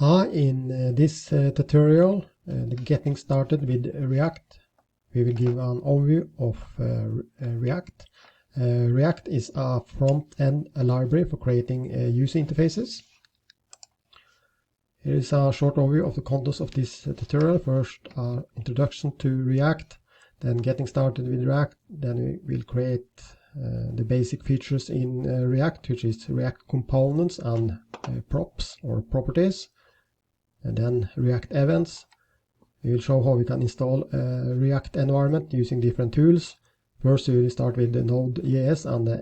In this tutorial, getting started with React, we will give an overview of React. React is a front-end library for creating user interfaces. Here is a short overview of the contents of this tutorial. First, introduction to React, then getting started with React, then we will create the basic features in React, which is React components and props or properties, and then React events. We will show how we can install a React environment using different tools. First, we will start with the Node.js and the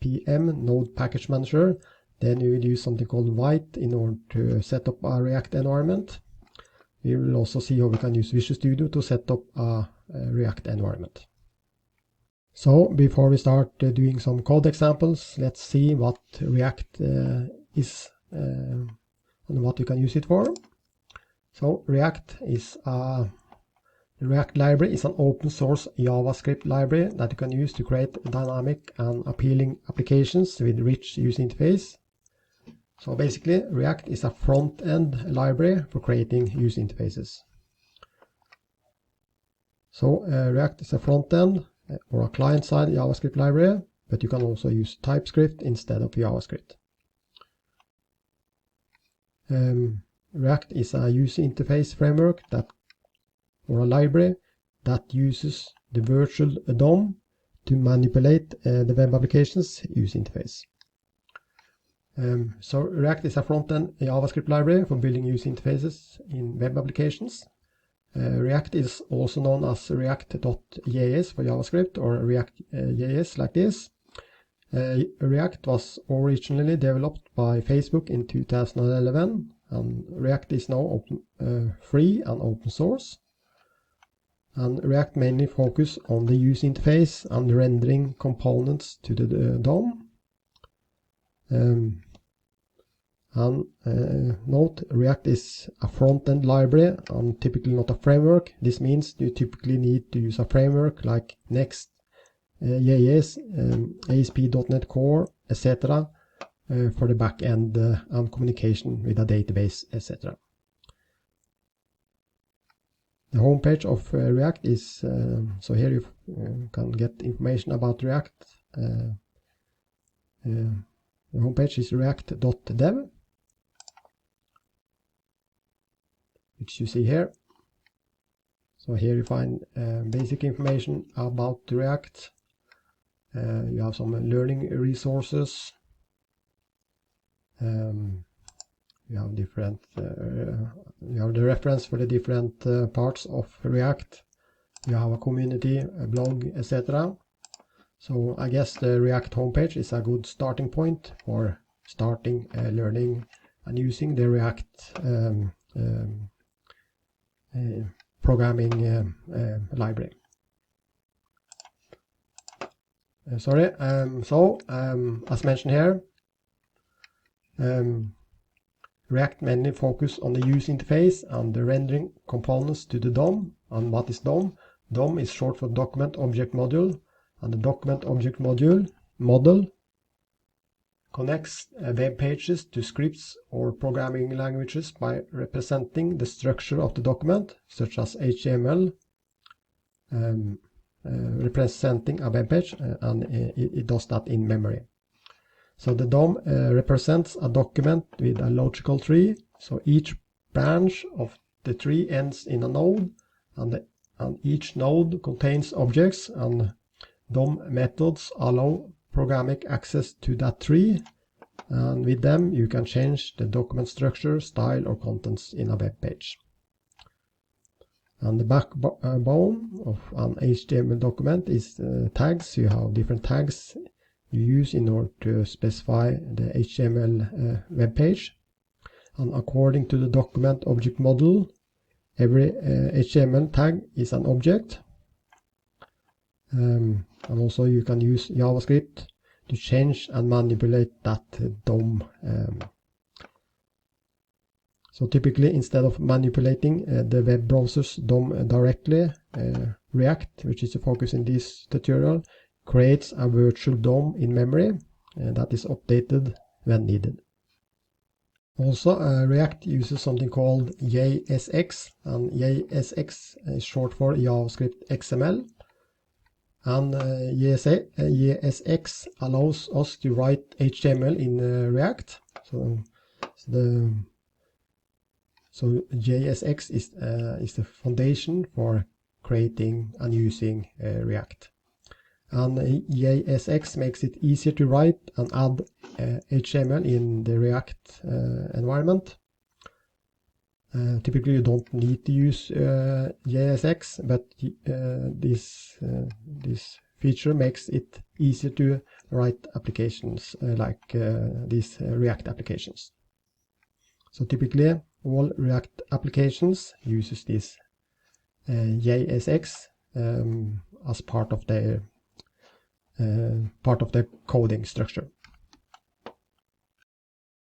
NPM, Node Package Manager. Then we will use something called Vite in order to set up a React environment. We will also see how we can use Visual Studio to set up a React environment. So before we start doing some code examples, let's see what React is and what you can use it for. So React library is an open source JavaScript library that you can use to create dynamic and appealing applications with rich user interface. So basically, React is a front-end library for creating user interfaces. So React is a front-end or a client-side JavaScript library, but you can also use TypeScript instead of JavaScript. React is a user interface framework or a library that uses the virtual DOM to manipulate the web application's user interface. So React is a front-end JavaScript library for building user interfaces in web applications. React is also known as ReactJS for JavaScript or ReactJS like this. React was originally developed by Facebook in 2011, and React is now free and open source. And React mainly focuses on the user interface and rendering components to the DOM. Note, React is a front-end library and typically not a framework. This means you typically need to use a framework like Next.js, ASP.NET Core, etc. For the back-end and communication with a database, etc. The homepage of React is, so here you can get information about React. The homepage is react.dev, which you see here. So here you find basic information about React. You have some learning resources. You have different. You have the reference for the different parts of React. You have a community, a blog, etc. So I guess the React homepage is a good starting point for starting learning and using the React programming library. As mentioned here, React mainly focuses on the user interface and the rendering components to the DOM. And what is DOM? DOM is short for Document Object Module, and the Document Object Model connects web pages to scripts or programming languages by representing the structure of the document, such as HTML, representing a web page, and it does that in memory. So the DOM represents a document with a logical tree. So each branch of the tree ends in a node, and each node contains objects, and DOM methods allow programmatic access to that tree, and with them you can change the document structure, style, or contents in a web page. And the backbone of an HTML document is tags. You have different tags you use in order to specify the HTML web page. And according to the document object model, every HTML tag is an object. And also you can use JavaScript to change and manipulate that DOM. So typically, instead of manipulating the web browser's DOM directly, React, which is the focus in this tutorial, creates a virtual DOM in memory that is updated when needed. Also, React uses something called JSX, and JSX is short for JavaScript XML. And JSX allows us to write HTML in React. So JSX is the foundation for creating and using React. And JSX makes it easier to write and add HTML in the React environment. Typically you don't need to use JSX, but this feature makes it easier to write applications like these React applications. So typically all React applications uses this JSX as part of their coding structure.